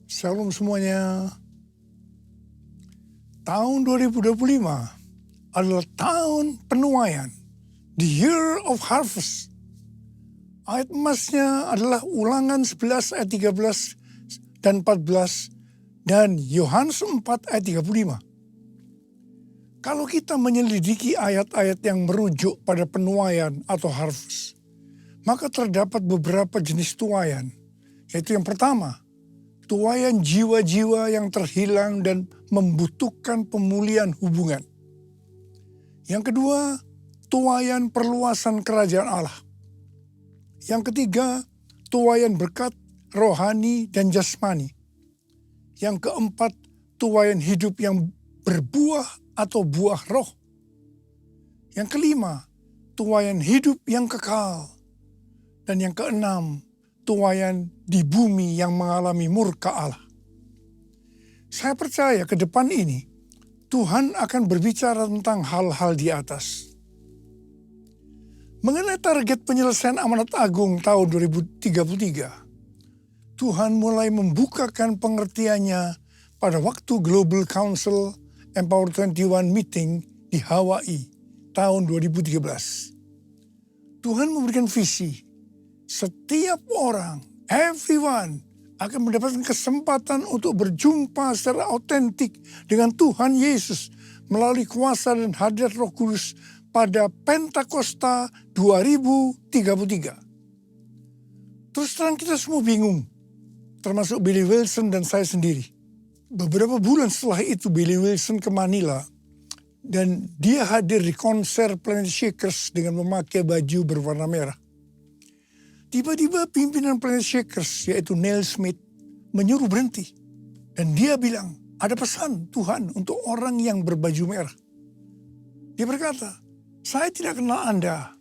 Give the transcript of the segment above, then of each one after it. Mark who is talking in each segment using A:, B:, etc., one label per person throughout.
A: Shalom semuanya. Tahun 2025 adalah tahun penuaian, the year of harvest. Ayat emasnya adalah Ulangan 11 ayat 13 dan 14 dan Yohanes 4 ayat 35. Kalau kita menyelidiki ayat-ayat yang merujuk pada penuaian atau harvest, maka terdapat beberapa jenis tuaian, yaitu yang pertama, tuaian jiwa-jiwa yang terhilang dan membutuhkan pemulihan hubungan. Yang kedua, tuaian perluasan kerajaan Allah. Yang ketiga, tuaian berkat rohani dan jasmani. Yang keempat, tuaian hidup yang berbuah atau buah roh. Yang kelima, tuaian hidup yang kekal. Dan yang keenam, tuaian di bumi yang mengalami murka Allah. Saya percaya ke depan ini, Tuhan akan berbicara tentang hal-hal di atas. Mengenai target penyelesaian amanat agung tahun 2033, Tuhan mulai membukakan pengertiannya pada waktu Global Council Empower 21 meeting di Hawaii tahun 2013. Tuhan memberikan visi, setiap orang, everyone, akan mendapatkan kesempatan untuk berjumpa secara autentik dengan Tuhan Yesus melalui kuasa dan hadirat Roh Kudus pada Pentakosta 2033. Terus terang kita semua bingung, termasuk Billy Wilson dan saya sendiri. Beberapa bulan setelah itu Billy Wilson ke Manila dan dia hadir di konser Planet Shakers dengan memakai baju berwarna merah. Tiba-tiba pimpinan Planet Shakers yaitu Neil Smith menyuruh berhenti. Dan dia bilang, ada pesan Tuhan untuk orang yang berbaju merah. Dia berkata, saya tidak kenal Anda,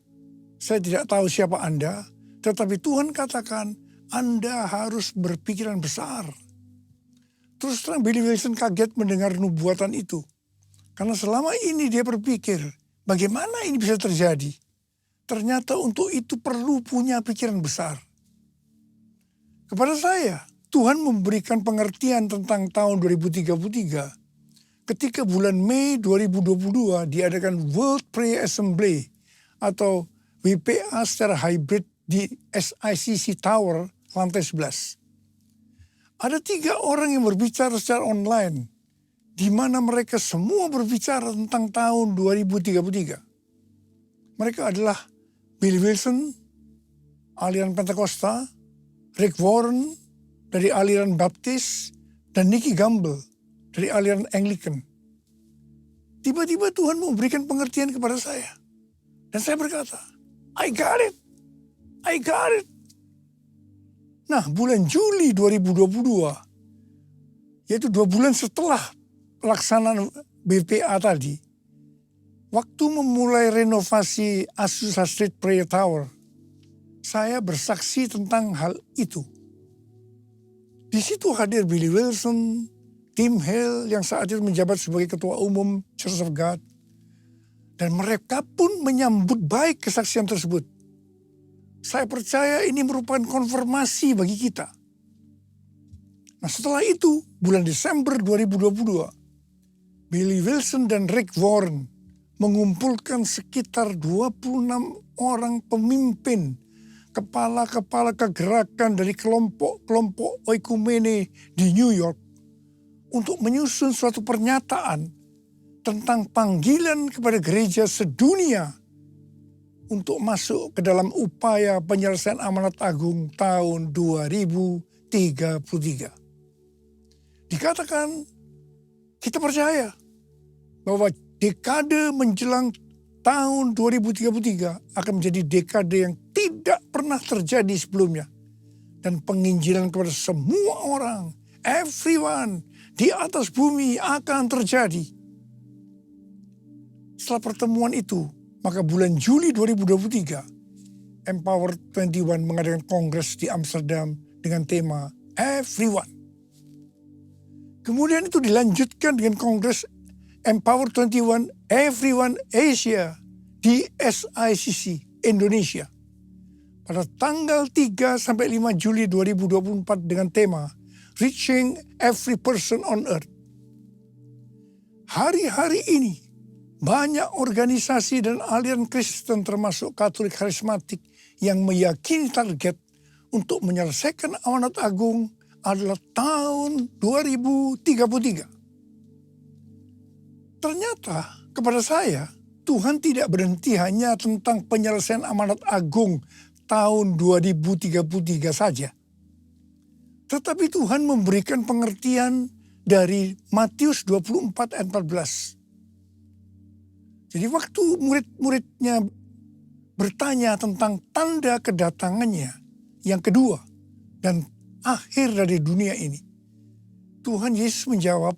A: saya tidak tahu siapa Anda, tetapi Tuhan katakan Anda harus berpikiran besar. Terus terang Billy Wilson kaget mendengar nubuatan itu. Karena selama ini dia berpikir, bagaimana ini bisa terjadi? Ternyata untuk itu perlu punya pikiran besar. Kepada saya, Tuhan memberikan pengertian tentang tahun 2033 ketika bulan Mei 2022 diadakan World Prayer Assembly atau WPA secara hybrid di SICC Tower lantai 11. Ada 3 orang yang berbicara secara online, di mana mereka semua berbicara tentang tahun 2033. Mereka adalah Billy Wilson, aliran Pentakosta, Rick Warren dari aliran Baptis, dan Nicky Gamble dari aliran Anglican. Tiba-tiba Tuhan memberikan pengertian kepada saya. Dan saya berkata, I got it. I got it. Nah, bulan Juli 2022, yaitu 2 bulan setelah pelaksanaan BPA tadi, waktu memulai renovasi Azusa Street Prayer Tower, saya bersaksi tentang hal itu. Di situ hadir Billy Wilson, Tim Hale yang saat itu menjabat sebagai Ketua Umum Church of God, dan mereka pun menyambut baik kesaksian tersebut. Saya percaya ini merupakan konfirmasi bagi kita. Nah, setelah itu, bulan Desember 2022, Billy Wilson dan Rick Warren mengumpulkan sekitar 26 orang pemimpin, kepala-kepala kegerakan dari kelompok-kelompok oikumene di New York untuk menyusun suatu pernyataan tentang panggilan kepada gereja sedunia untuk masuk ke dalam upaya penyelesaian amanat agung tahun 2033. Dikatakan, kita percaya bahwa dekade menjelang tahun 2033 akan menjadi dekade yang tidak pernah terjadi sebelumnya. Dan penginjilan kepada semua orang, everyone, di atas bumi akan terjadi. Setelah pertemuan itu, maka bulan Juli 2023, Empower 21 mengadakan kongres di Amsterdam dengan tema Everyone. Kemudian itu dilanjutkan dengan kongres Empower 21 Everyone Asia di SICC Indonesia pada tanggal 3 sampai 5 Juli 2024 dengan tema reaching every person on earth. Hari-hari ini banyak organisasi dan aliran Kristen termasuk Katolik karismatik yang meyakini target untuk menyelesaikan amanat agung adalah tahun 2033. Ternyata kepada saya, Tuhan tidak berhenti hanya tentang penyelesaian amanat agung tahun 2033 saja. Tetapi Tuhan memberikan pengertian dari Matius 24 ayat 14. Jadi waktu murid-muridnya bertanya tentang tanda kedatangannya yang kedua dan akhir dari dunia ini, Tuhan Yesus menjawab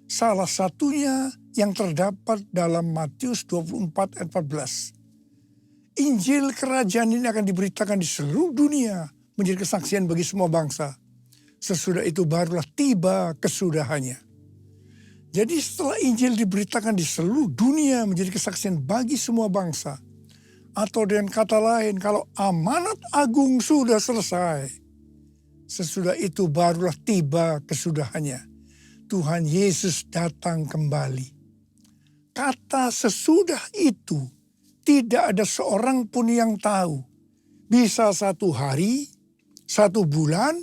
A: salah satunya yang terdapat dalam Matius 24 ayat 14. Injil kerajaan ini akan diberitakan di seluruh dunia menjadi kesaksian bagi semua bangsa. Sesudah itu barulah tiba kesudahannya. Jadi setelah Injil diberitakan di seluruh dunia menjadi kesaksian bagi semua bangsa. Atau dengan kata lain, kalau amanat agung sudah selesai, sesudah itu barulah tiba kesudahannya. Tuhan Yesus datang kembali. Kata sesudah itu tidak ada seorang pun yang tahu. Bisa 1 hari, 1 bulan,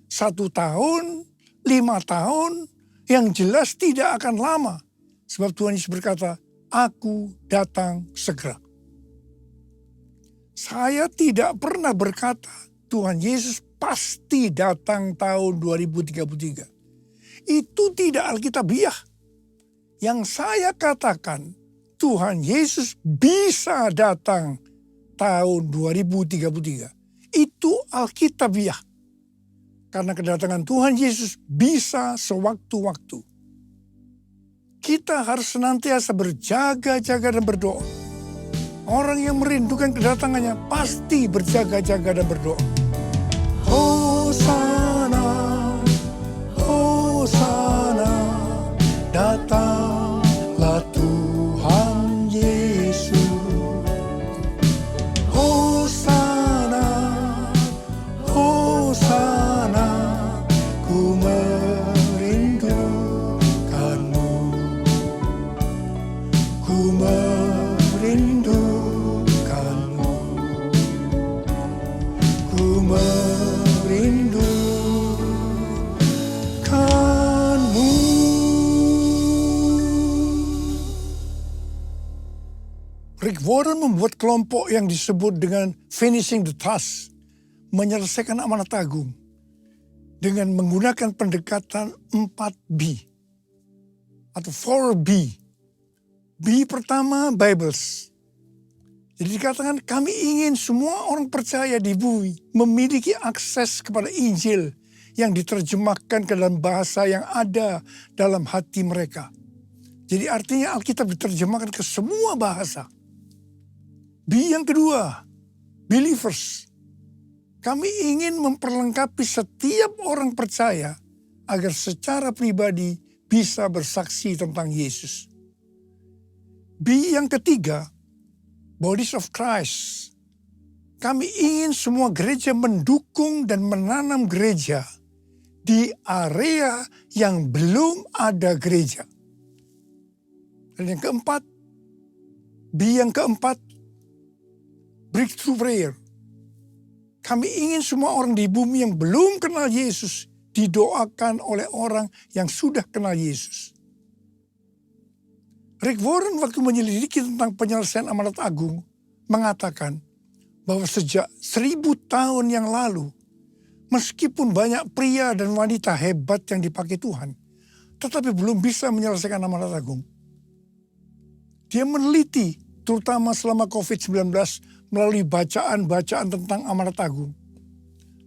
A: 1 tahun, 5 tahun, yang jelas tidak akan lama. Sebab Tuhan Yesus berkata, aku datang segera. Saya tidak pernah berkata, Tuhan Yesus pasti datang tahun 2033. Itu tidak alkitabiah. Yang saya katakan, Tuhan Yesus bisa datang tahun 2033. Itu alkitabiah. Karena kedatangan Tuhan Yesus bisa sewaktu-waktu. Kita harus senantiasa berjaga-jaga dan berdoa. Orang yang merindukan kedatangannya pasti berjaga-jaga dan berdoa. Hosana, Hosana, datanglah Tuhan Yesus. Hosana, Hosana, ku merindukanmu. Ku merindukanmu. Ku merindukanmu. Rick Warren membuat kelompok yang disebut dengan Finishing the Task, menyelesaikan amanat agung, dengan menggunakan pendekatan 4B atau 4B. B pertama, Bibles. Jadi dikatakan kami ingin semua orang percaya di bumi memiliki akses kepada Injil yang diterjemahkan ke dalam bahasa yang ada dalam hati mereka. Jadi artinya Alkitab diterjemahkan ke semua bahasa. B yang kedua, believers. Kami ingin memperlengkapi setiap orang percaya agar secara pribadi bisa bersaksi tentang Yesus. B yang ketiga, Bodies of Christ. Kami ingin semua gereja mendukung dan menanam gereja di area yang belum ada gereja. Dan yang keempat, B yang keempat, breakthrough prayer. Kami ingin semua orang di bumi yang belum kenal Yesus didoakan oleh orang yang sudah kenal Yesus. Rick Warren waktu menyelidiki tentang penyelesaian amanat agung mengatakan bahwa sejak 1000 tahun yang lalu, meskipun banyak pria dan wanita hebat yang dipakai Tuhan, tetapi belum bisa menyelesaikan amanat agung. Dia meneliti, terutama selama COVID-19, melalui bacaan-bacaan tentang amanat agung.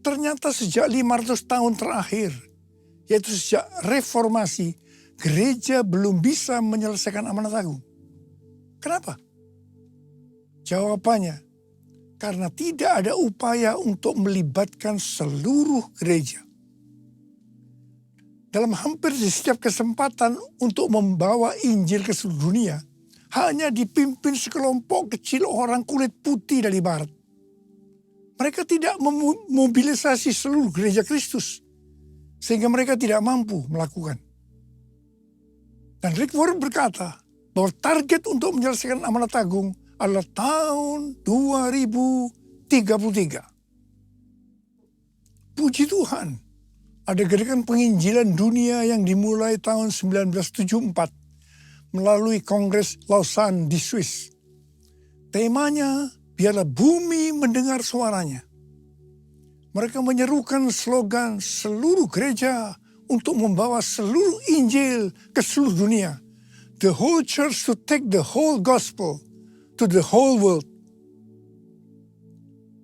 A: Ternyata sejak 500 tahun terakhir, yaitu sejak reformasi, gereja belum bisa menyelesaikan amanat agung. Kenapa? Jawabannya, karena tidak ada upaya untuk melibatkan seluruh gereja. Dalam hampir di setiap kesempatan untuk membawa Injil ke seluruh dunia, hanya dipimpin sekelompok kecil orang kulit putih dari barat. Mereka tidak memobilisasi seluruh gereja Kristus. sehingga mereka tidak mampu melakukan. Dan Rick Warren berkata bahwa target untuk menyelesaikan amanat agung adalah tahun 2033. Puji Tuhan, ada gerakan penginjilan dunia yang dimulai tahun 1974 melalui Kongres Lausanne di Swiss. Temanya, biarlah bumi mendengar suaranya. Mereka menyerukan slogan seluruh gereja untuk membawa seluruh Injil ke seluruh dunia. The whole church to take the whole gospel to the whole world.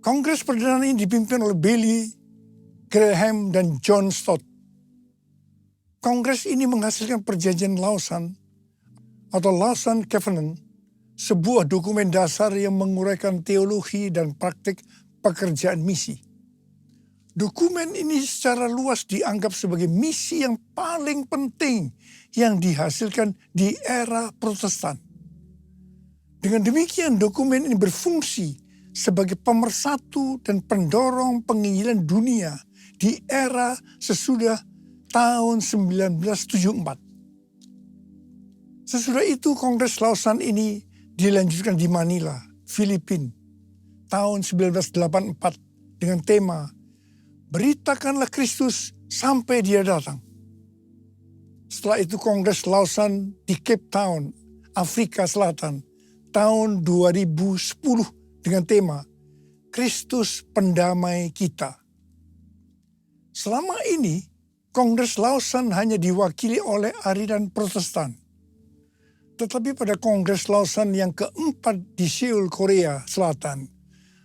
A: Kongres perdana ini dipimpin oleh Billy Graham dan John Stott. Kongres ini menghasilkan perjanjian Lausanne atau Lausanne Covenant, sebuah dokumen dasar yang menguraikan teologi dan praktik pekerjaan misi. Dokumen ini secara luas dianggap sebagai misi yang paling penting yang dihasilkan di era Protestan. Dengan demikian, dokumen ini berfungsi sebagai pemersatu dan pendorong penginjilan dunia di era sesudah tahun 1974. Sesudah itu Kongres Lausanne ini dilanjutkan di Manila, Filipina, tahun 1984 dengan tema Beritakanlah Kristus sampai Dia datang. Setelah itu Kongres Lausanne di Cape Town, Afrika Selatan, tahun 2010 dengan tema Kristus Pendamai Kita. Selama ini, Kongres Lausanne hanya diwakili oleh aliran Protestan. Tetapi pada Kongres Lausanne yang keempat di Seoul, Korea Selatan,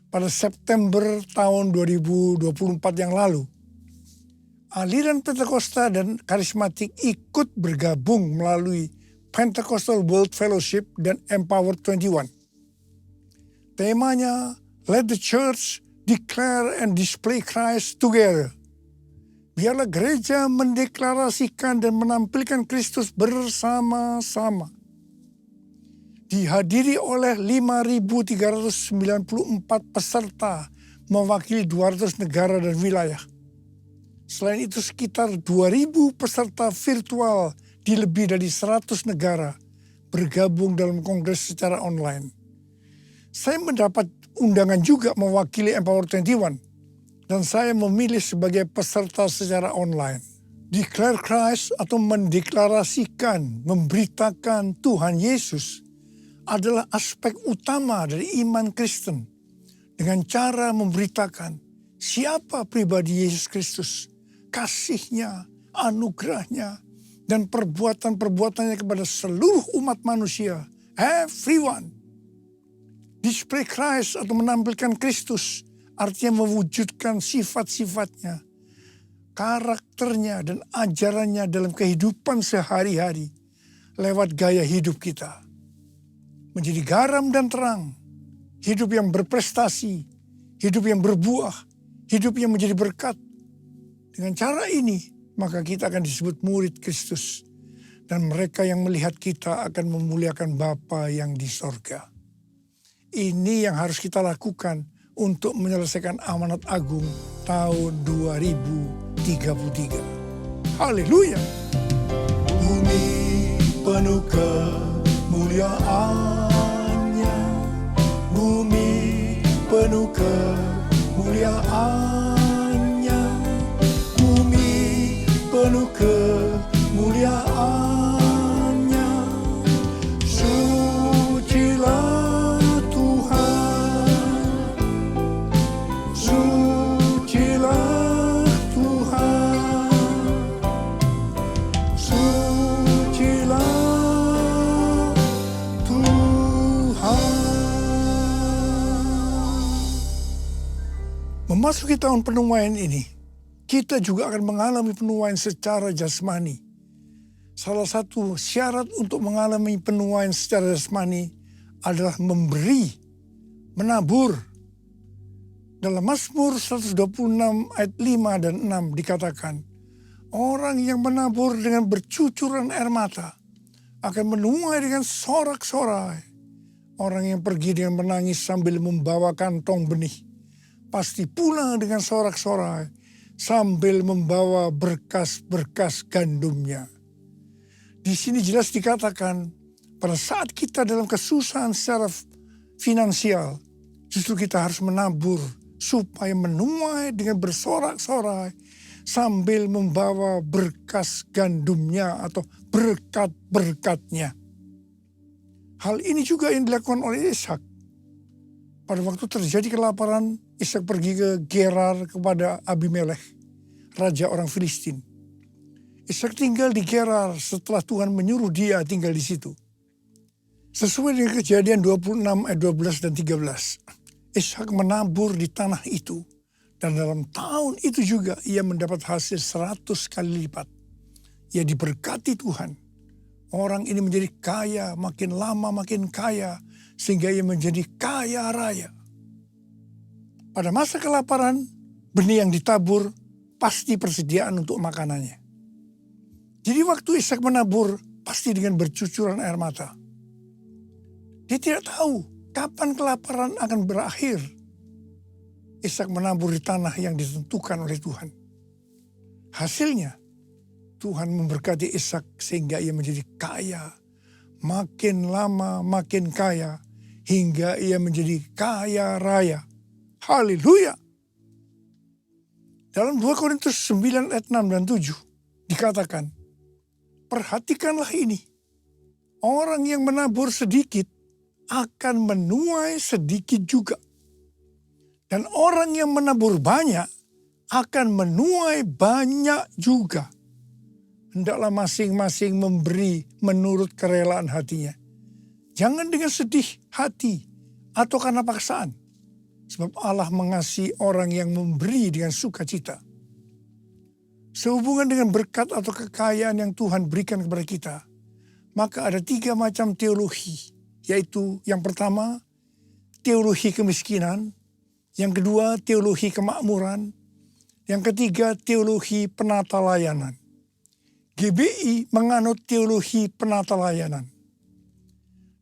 A: pada September tahun 2024 yang lalu, aliran Pentakosta dan karismatik ikut bergabung melalui Pentecostal World Fellowship dan Empower 21. Temanya, Let the Church Declare and Display Christ Together. Biarlah gereja mendeklarasikan dan menampilkan Kristus bersama-sama. Dihadiri oleh 5.394 peserta mewakili 200 negara dan wilayah. Selain itu sekitar 2.000 peserta virtual di lebih dari 100 negara bergabung dalam kongres secara online. Saya mendapat undangan juga mewakili Empower 21 dan saya memilih sebagai peserta secara online. Declare Christ atau mendeklarasikan, memberitakan Tuhan Yesus adalah aspek utama dari iman Kristen dengan cara memberitakan siapa pribadi Yesus Kristus, kasih-Nya, anugerah-Nya, dan perbuatan-perbuatannya kepada seluruh umat manusia, everyone. Display Christ atau menampilkan Kristus artinya mewujudkan sifat-sifatnya, karakternya, dan ajarannya dalam kehidupan sehari-hari lewat gaya hidup kita. Menjadi garam dan terang, hidup yang berprestasi, hidup yang berbuah, hidup yang menjadi berkat. Dengan cara ini, maka kita akan disebut murid Kristus. Dan mereka yang melihat kita akan memuliakan Bapa yang di sorga. Ini yang harus kita lakukan untuk menyelesaikan amanat agung tahun 2033. Haleluya! Bumi penuh kemuliaan-Nya, bumi penuh kemuliaan-Nya, bumi penuh kemuliaan-Nya. Sucilah Tuhan, sucilah Tuhan, sucilah memasuki tahun penuaian ini, kita juga akan mengalami penuaian secara jasmani. Salah satu syarat untuk mengalami penuaian secara jasmani adalah memberi, menabur. Dalam Mazmur 126 ayat 5 dan 6 dikatakan, orang yang menabur dengan bercucuran air mata akan menuai dengan sorak-sorai. Orang yang pergi dengan menangis sambil membawa kantong benih pasti pulang dengan sorak-sorai sambil membawa berkas-berkas gandumnya. Di sini jelas dikatakan pada saat kita dalam kesusahan secara finansial, justru kita harus menabur supaya menuai dengan bersorak-sorai sambil membawa berkas gandumnya atau berkat-berkatnya. Hal ini juga yang dilakukan oleh Ishak. Pada waktu terjadi kelaparan, Ishak pergi ke Gerar kepada Abimelekh, raja orang Filistin. Ishak tinggal di Gerar setelah Tuhan menyuruh dia tinggal di situ. Sesuai dengan Kejadian 26 ayat 12 dan 13. Ishak menabur di tanah itu. Dan dalam tahun itu juga ia mendapat hasil 100 kali lipat. Ia diberkati Tuhan. Orang ini menjadi kaya, makin lama makin kaya. Sehingga ia menjadi kaya raya. Pada masa kelaparan, benih yang ditabur pasti persediaan untuk makanannya. Jadi waktu Ishak menabur, pasti dengan bercucuran air mata. Dia tidak tahu kapan kelaparan akan berakhir. Ishak menabur di tanah yang ditentukan oleh Tuhan. Hasilnya, Tuhan memberkati Ishak sehingga ia menjadi kaya. Makin lama makin kaya, hingga ia menjadi kaya raya. Haleluya! Dalam 2 Korintus 9 ayat 6 dan 7 dikatakan, perhatikanlah ini, orang yang menabur sedikit akan menuai sedikit juga. Dan orang yang menabur banyak akan menuai banyak juga. Hendaklah masing-masing memberi menurut kerelaan hatinya. Jangan dengan sedih hati atau karena paksaan. Sebab Allah mengasihi orang yang memberi dengan sukacita. Sehubungan dengan berkat atau kekayaan yang Tuhan berikan kepada kita, maka ada 3 macam teologi. Yaitu yang pertama, teologi kemiskinan. Yang kedua, teologi kemakmuran. Yang ketiga, teologi penata layanan. GBI menganut teologi penata layanan.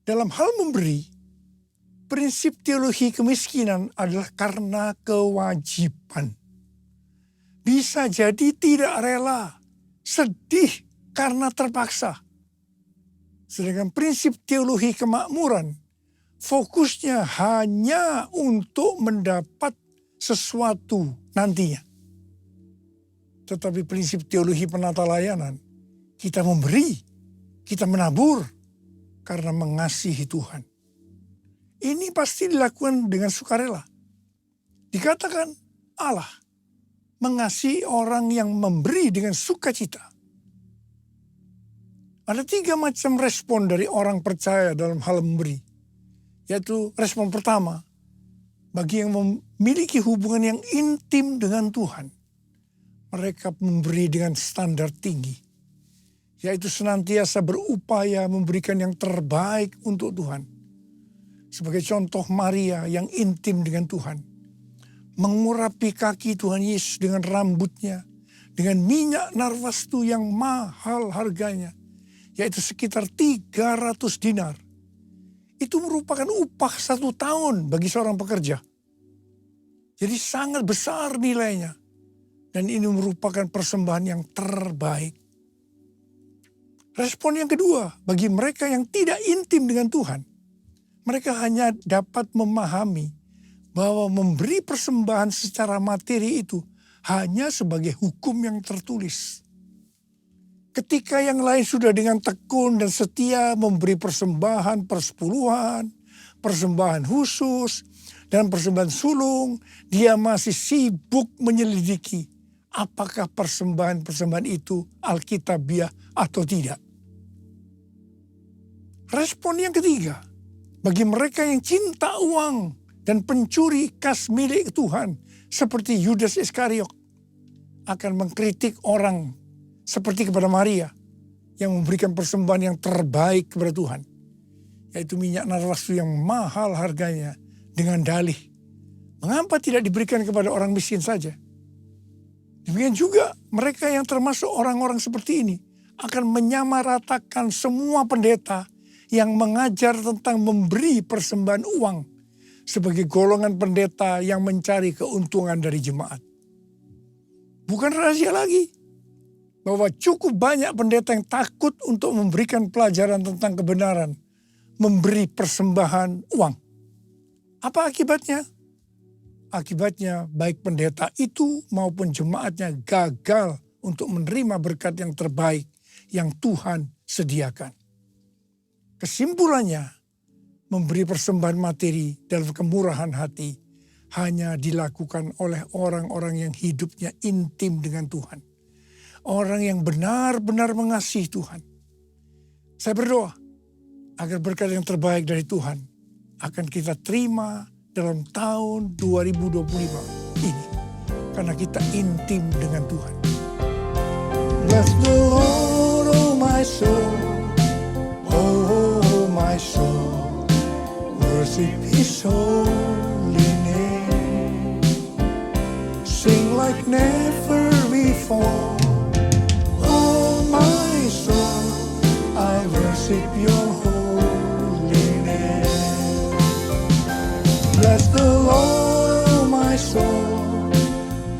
A: Dalam hal memberi, prinsip teologi kemiskinan adalah karena kewajiban. Bisa jadi tidak rela, sedih karena terpaksa. Sedangkan prinsip teologi kemakmuran, fokusnya hanya untuk mendapat sesuatu nantinya. Tetapi prinsip teologi penata layanan, kita memberi, kita menabur karena mengasihi Tuhan. Ini pasti dilakukan dengan sukarela. Dikatakan Allah mengasihi orang yang memberi dengan sukacita. Ada 3 macam respon dari orang percaya dalam hal memberi. Yaitu respon pertama, bagi yang memiliki hubungan yang intim dengan Tuhan. Mereka memberi dengan standar tinggi. Yaitu senantiasa berupaya memberikan yang terbaik untuk Tuhan. Sebagai contoh Maria yang intim dengan Tuhan. Mengurapi kaki Tuhan Yesus dengan rambutnya. Dengan minyak narwastu yang mahal harganya. Yaitu sekitar 300 dinar. Itu merupakan upah 1 tahun bagi seorang pekerja. Jadi sangat besar nilainya. Dan ini merupakan persembahan yang terbaik. Respon yang kedua, bagi mereka yang tidak intim dengan Tuhan. Mereka hanya dapat memahami bahwa memberi persembahan secara materi itu hanya sebagai hukum yang tertulis. Ketika yang lain sudah dengan tekun dan setia memberi persembahan persepuluhan, persembahan khusus, dan persembahan sulung, dia masih sibuk menyelidiki apakah persembahan-persembahan itu alkitabiah atau tidak. Respon yang ketiga, bagi mereka yang cinta uang dan pencuri kas milik Tuhan, seperti Yudas Iskariot, akan mengkritik orang seperti kepada Maria yang memberikan persembahan yang terbaik kepada Tuhan, yaitu minyak narwastu yang mahal harganya, dengan dalih, mengapa tidak diberikan kepada orang miskin saja? Demikian juga mereka yang termasuk orang-orang seperti ini akan menyamaratakan semua pendeta yang mengajar tentang memberi persembahan uang sebagai golongan pendeta yang mencari keuntungan dari jemaat. Bukan rahasia lagi. Bahwa cukup banyak pendeta yang takut untuk memberikan pelajaran tentang kebenaran. Memberi persembahan uang. Apa akibatnya? Akibatnya baik pendeta itu maupun jemaatnya gagal untuk menerima berkat yang terbaik yang Tuhan sediakan. Kesimpulannya, memberi persembahan materi dalam kemurahan hati hanya dilakukan oleh orang-orang yang hidupnya intim dengan Tuhan. Orang yang benar-benar mengasihi Tuhan. Saya berdoa agar berkat yang terbaik dari Tuhan akan kita terima dalam tahun 2025 ini. Karena kita intim dengan Tuhan. Bless the Lord, oh my soul. Oh my soul. Worship His holy name. Sing like never before. Oh my soul, I worship your holy name. Bless the Lord, oh my soul.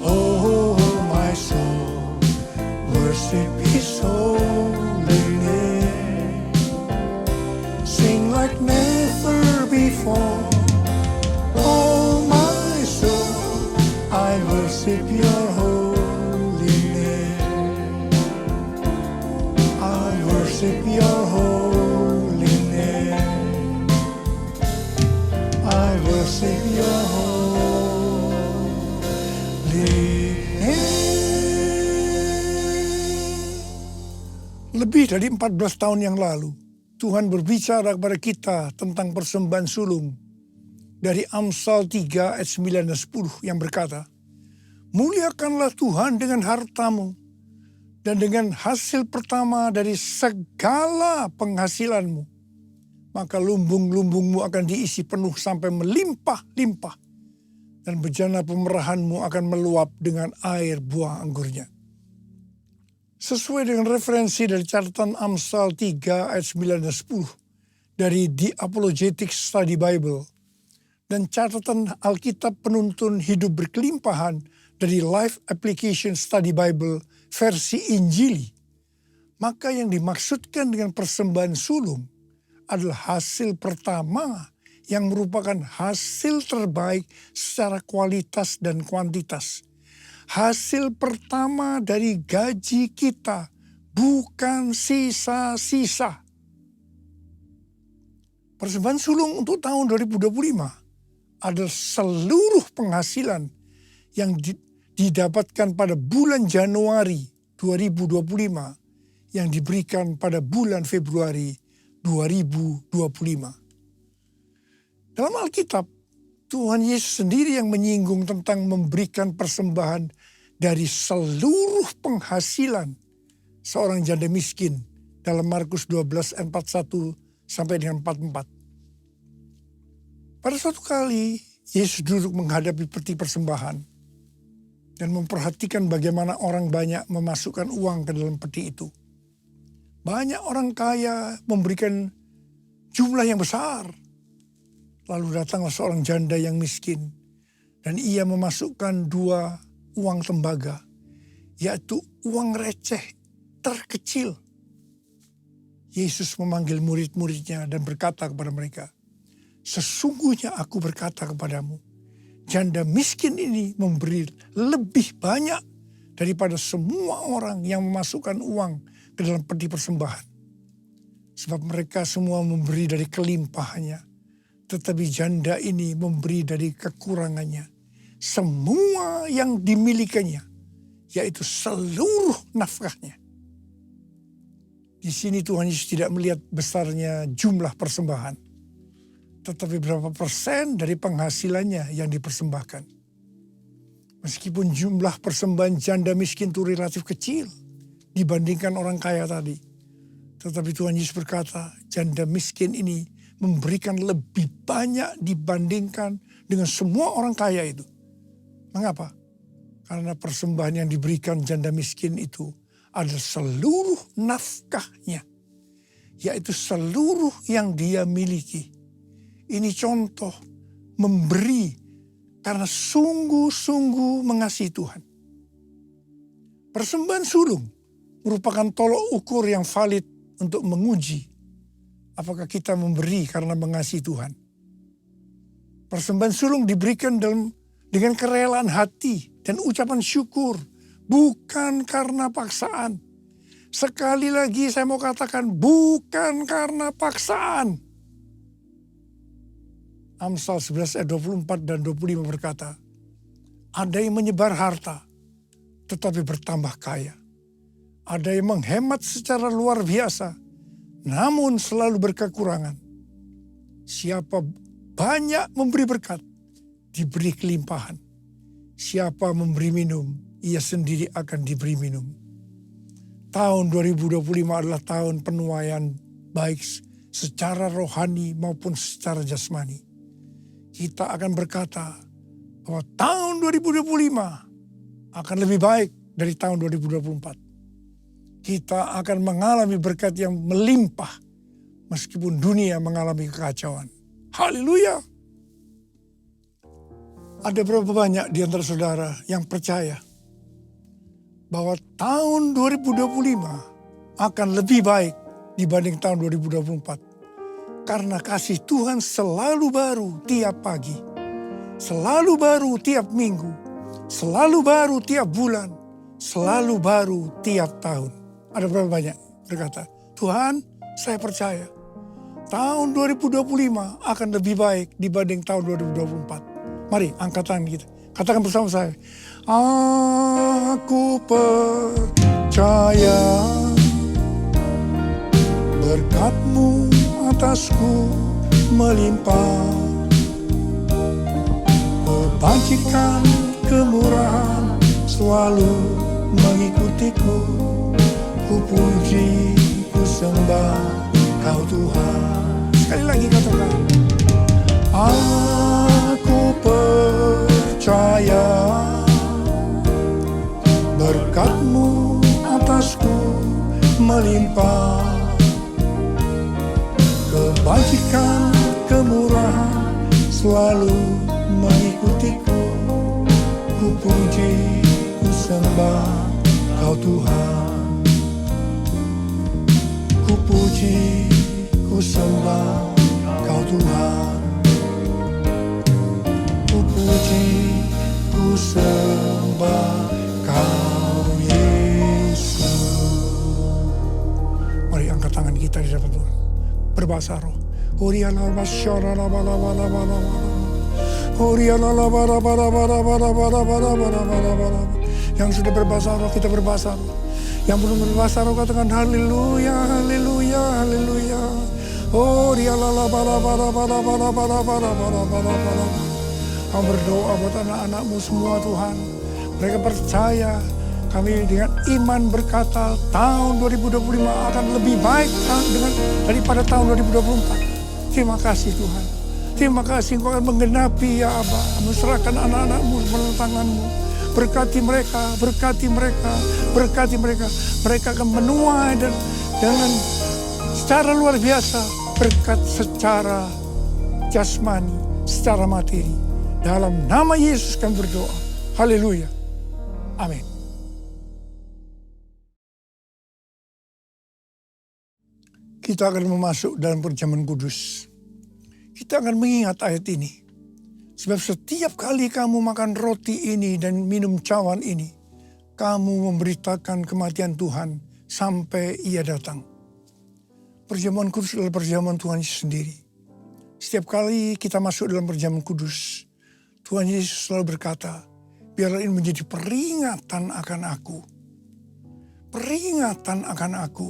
A: Oh my soul, worship His holy name. Sing like never before. Oh my soul, I worship your holy name. I worship your holy name. I worship your holy name. Lebih dari 14 tahun yang lalu, Tuhan berbicara kepada kita tentang persembahan sulung. Dari Amsal 3 ayat 9 dan 10 yang berkata, muliakanlah Tuhan dengan hartamu dan dengan hasil pertama dari segala penghasilanmu. Maka lumbung-lumbungmu akan diisi penuh sampai melimpah-limpah. Dan bejana pemerahanmu akan meluap dengan air buah anggurnya. Sesuai dengan referensi dari catatan Amsal 3 ayat 9 dan 10 dari The Apologetic Study Bible dan catatan Alkitab Penuntun Hidup Berkelimpahan dari Life Application Study Bible versi Injili, maka yang dimaksudkan dengan persembahan sulung adalah hasil pertama yang merupakan hasil terbaik secara kualitas dan kuantitas. Hasil pertama dari gaji kita, bukan sisa-sisa. Persembahan sulung untuk tahun 2025 adalah seluruh penghasilan yang didapatkan pada bulan Januari 2025 yang diberikan pada bulan Februari 2025. Dalam Alkitab, Tuhan Yesus sendiri yang menyinggung tentang memberikan persembahan dari seluruh penghasilan seorang janda miskin dalam Markus 12 ayat 41 sampai dengan 44. Pada suatu kali, Yesus duduk menghadapi peti persembahan dan memperhatikan bagaimana orang banyak memasukkan uang ke dalam peti itu. Banyak orang kaya memberikan jumlah yang besar. Lalu datanglah seorang janda yang miskin dan ia memasukkan 2 uang tembaga, yaitu uang receh terkecil. Yesus memanggil murid-muridnya dan berkata kepada mereka, sesungguhnya aku berkata kepadamu, janda miskin ini memberi lebih banyak daripada semua orang yang memasukkan uang ke dalam peti persembahan. Sebab mereka semua memberi dari kelimpahannya, tetapi janda ini memberi dari kekurangannya. Semua yang dimilikinya, yaitu seluruh nafkahnya. Di sini Tuhan Yesus tidak melihat besarnya jumlah persembahan, tetapi berapa persen dari penghasilannya yang dipersembahkan. Meskipun jumlah persembahan janda miskin itu relatif kecil dibandingkan orang kaya tadi, tetapi Tuhan Yesus berkata, janda miskin ini memberikan lebih banyak dibandingkan dengan semua orang kaya itu. Mengapa? Karena persembahan yang diberikan janda miskin itu adalah seluruh nafkahnya, yaitu seluruh yang dia miliki. Ini contoh memberi karena sungguh-sungguh mengasihi Tuhan. Persembahan sulung merupakan tolok ukur yang valid untuk menguji apakah kita memberi karena mengasihi Tuhan. Persembahan sulung diberikan dengan kerelaan hati dan ucapan syukur, bukan karena paksaan. Sekali lagi saya mau katakan, bukan karena paksaan. Amsal 11 ayat 24 dan 25 berkata, ada yang menyebar harta, tetapi bertambah kaya. Ada yang menghemat secara luar biasa, namun selalu berkekurangan. Siapa banyak memberi berkat, diberi kelimpahan. Siapa memberi minum, ia sendiri akan diberi minum. Tahun 2025 adalah tahun penuaian baik secara rohani maupun secara jasmani. Kita akan berkata bahwa tahun 2025 akan lebih baik dari tahun 2024. Kita akan mengalami berkat yang melimpah meskipun dunia mengalami kekacauan. Haleluya! Ada berapa banyak di antara saudara yang percaya bahwa tahun 2025 akan lebih baik dibanding tahun 2024. Karena kasih Tuhan selalu baru tiap pagi, selalu baru tiap minggu, selalu baru tiap bulan, selalu baru tiap tahun. Ada berapa banyak berkata, Tuhan saya percaya tahun 2025 akan lebih baik dibanding tahun 2024. Mari angkat tangan kita. Katakan bersama saya. Aku percaya berkat-Mu atasku melimpah. Kebajikan, kemurahan selalu mengikutiku. Ku puji, ku sembah Kau Tuhan. Sekali lagi katakan. Aku percaya berkat-Mu atasku melimpah. Kebajikan, kemurahan selalu mengikutiku. Ku puji, ku sembah Kau Tuhan. Ku puji, ku sembah Kau Tuhan. Ku puji, ku sembah Kau Yesus. Mari angkat tangan kita di hadapan Tuhan. Berbahasa roh. Yang sudah berbahasa roh, kita berbahasa roh. Yang belum berbahasa roh, katakan haleluya, haleluya, haleluya. Kau berdoa buat anak-anak-Mu semua Tuhan. Mereka percaya, kami dengan iman berkata tahun 2025 akan lebih baik daripada tahun 2024. Terima kasih Tuhan. Terima kasih Engkau akan menggenapi ya Aba. Menserahkan anak-anak-Mu dalam tangan-Mu. Berkati mereka, berkati mereka, berkati mereka. Mereka akan menuai dan dengan secara luar biasa berkat secara jasmani, secara materi. Dalam nama Yesus kami berdoa. Haleluya. Amin. Kita akan memasuk dalam perjamuan kudus. Kita akan mengingat ayat ini. Sebab setiap kali kamu makan roti ini dan minum cawan ini, kamu memberitakan kematian Tuhan sampai Ia datang. Perjamuan kudus adalah perjamuan Tuhan Yesus sendiri. Setiap kali kita masuk dalam perjamuan kudus, Tuhan Yesus selalu berkata, biarlah ini menjadi peringatan akan aku. Peringatan akan aku.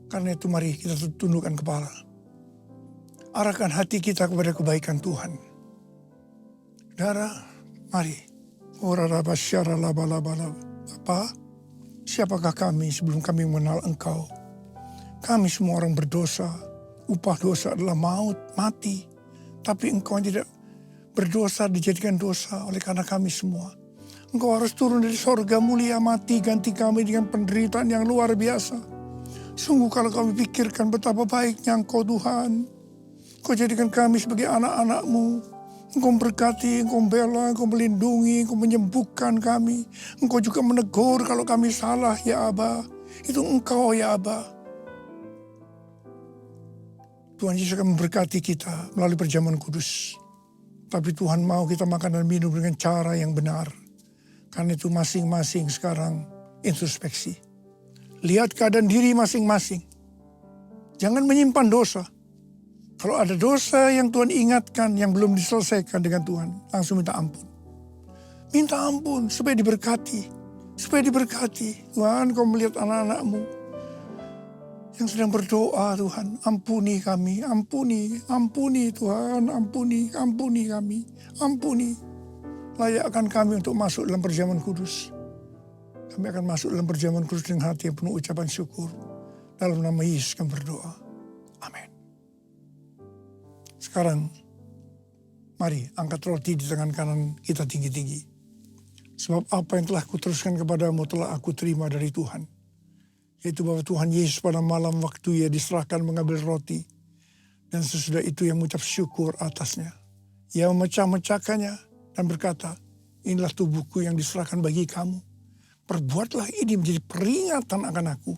A: Karena itu mari kita tundukkan kepala. Arahkan hati kita kepada kebaikan Tuhan. Saudara, mari. Bapa, siapakah kami sebelum kami mengenal Engkau? Kami semua orang berdosa. Upah dosa adalah maut, mati. Tapi Engkau tidak berdosa dijadikan dosa oleh karena kami semua. Engkau harus turun dari sorga mulia, mati, ganti kami dengan penderitaan yang luar biasa. Sungguh kalau kami pikirkan betapa baiknya Engkau Tuhan. Kau jadikan kami sebagai anak-anak-Mu Engkau memberkati, Engkau membela, Engkau melindungi, Engkau menyembuhkan kami. Engkau juga menegur kalau kami salah, ya Aba. Itu Engkau, ya Aba. Tuhan Yesus akan memberkati kita melalui perjamuan kudus. Tapi Tuhan mau kita makan dan minum dengan cara yang benar. Karena itu masing-masing sekarang introspeksi. Lihat keadaan diri masing-masing. Jangan menyimpan dosa. Kalau ada dosa yang Tuhan ingatkan yang belum diselesaikan dengan Tuhan, langsung minta ampun. Minta ampun supaya diberkati. Supaya diberkati. Tuhan, Kau melihat anak-anak-Mu yang sedang berdoa, Tuhan. Ampuni kami, ampuni Tuhan, ampuni kami, ampuni. Layakkan kami untuk masuk dalam perjamuan kudus. Kami akan masuk dalam perjamuan kudus dengan hati yang penuh ucapan syukur. Dalam nama Yesus kami berdoa. Amin. Sekarang, mari angkat roti di tangan kanan kita tinggi-tinggi. Sebab apa yang telah kuteruskan kepadamu telah aku terima dari Tuhan. Yaitu bahwa Tuhan Yesus pada malam waktu Ia diserahkan mengambil roti. Dan sesudah itu Ia mengucap syukur atasnya. Ia memecah-mecahkannya dan berkata, inilah tubuhku yang diserahkan bagi kamu. Perbuatlah ini menjadi peringatan akan aku.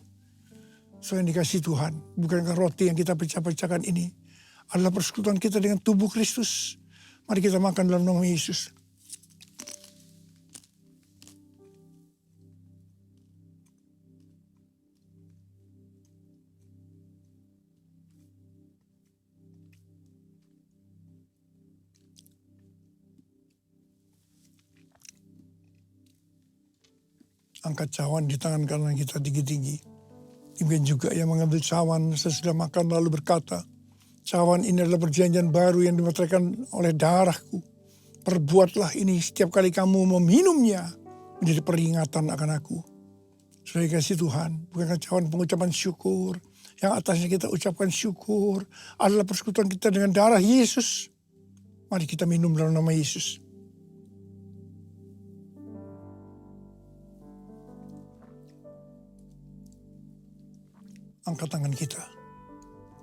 A: So yang dikasih Tuhan, bukankah roti yang kita pecah-pecahkan ini adalah persekutuan kita dengan tubuh Kristus. Mari kita makan dalam nama Yesus. Angkat cawan di tangan kanan kita tinggi-tinggi. Demikian juga yang mengambil cawan sesudah makan lalu berkata, cawan ini adalah perjanjian baru yang dimeteraikan oleh darahku. Perbuatlah ini setiap kali kamu meminumnya menjadi peringatan akan aku. Saudara kasih Tuhan, bukankah cawan pengucapan syukur yang atasnya kita ucapkan syukur adalah persekutuan kita dengan darah Yesus. Mari kita minum dalam nama Yesus. Angkat tangan kita.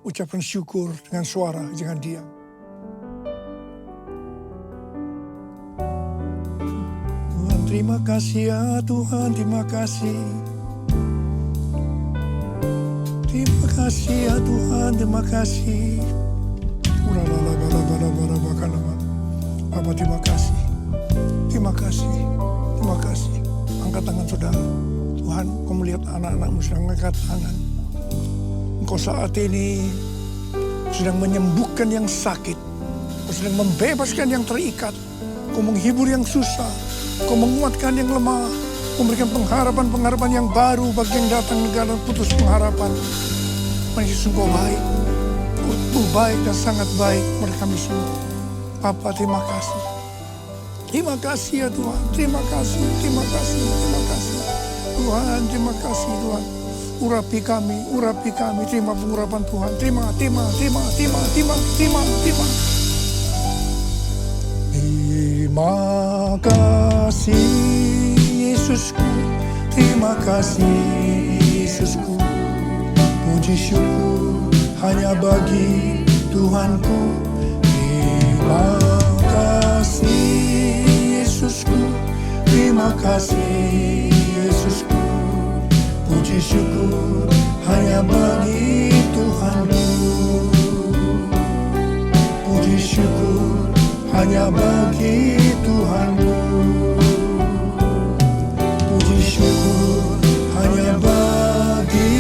A: Ucapkan syukur dengan suara, jangan diam. Tuhan terima kasih ya Tuhan, terima kasih. Terima kasih ya Tuhan, terima kasih. Bapa terima kasih. Terima kasih, terima kasih. Angkat tangan saudara. Tuhan, Kau melihat anak-anak-Mu sedang mengangkat tangan. Engkau saat ini sedang menyembuhkan yang sakit. Engkau sedang membebaskan yang terikat. Engkau menghibur yang susah. Engkau menguatkan yang lemah. Memberikan pengharapan-pengharapan yang baru bagi yang datang negara putus pengharapan. Yesus Engkau baik. Engkau baik dan sangat baik mereka kami semua. Bapa terima kasih. Terima kasih ya Tuhan. Terima kasih, terima kasih, terima kasih. Tuhan terima kasih Tuhan. Urapi kami, terima pengurapan Tuhan, terima. Terima kasih Yesusku, terima kasih Yesusku. Puji syukur hanya bagi Tuhanku. Terima kasih Yesusku, terima kasih Yesusku. Puji syukur hanya bagi Tuhanku. Puji syukur hanya bagi Tuhanku. Puji syukur hanya bagi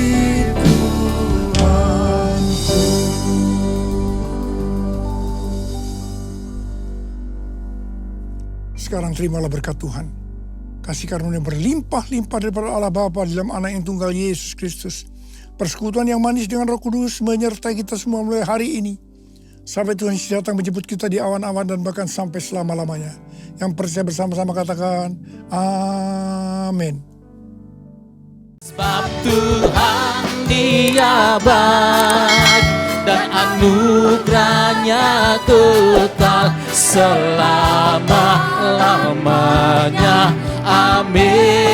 A: Tuhanku. Sekarang terimalah berkat Tuhan. Kasih karunia berlimpah-limpah daripada Allah Bapa dalam Anak yang tunggal Yesus Kristus. Persekutuan yang manis dengan Roh Kudus menyertai kita semua mulai hari ini. Sampai Tuhan Yesus datang menjemput kita di awan-awan dan bahkan sampai selama-lamanya. Yang percaya bersama-sama katakan, amin.
B: Sebab Tuhan Dia baik dan anugerahnya kekal selama-lamanya. Amin.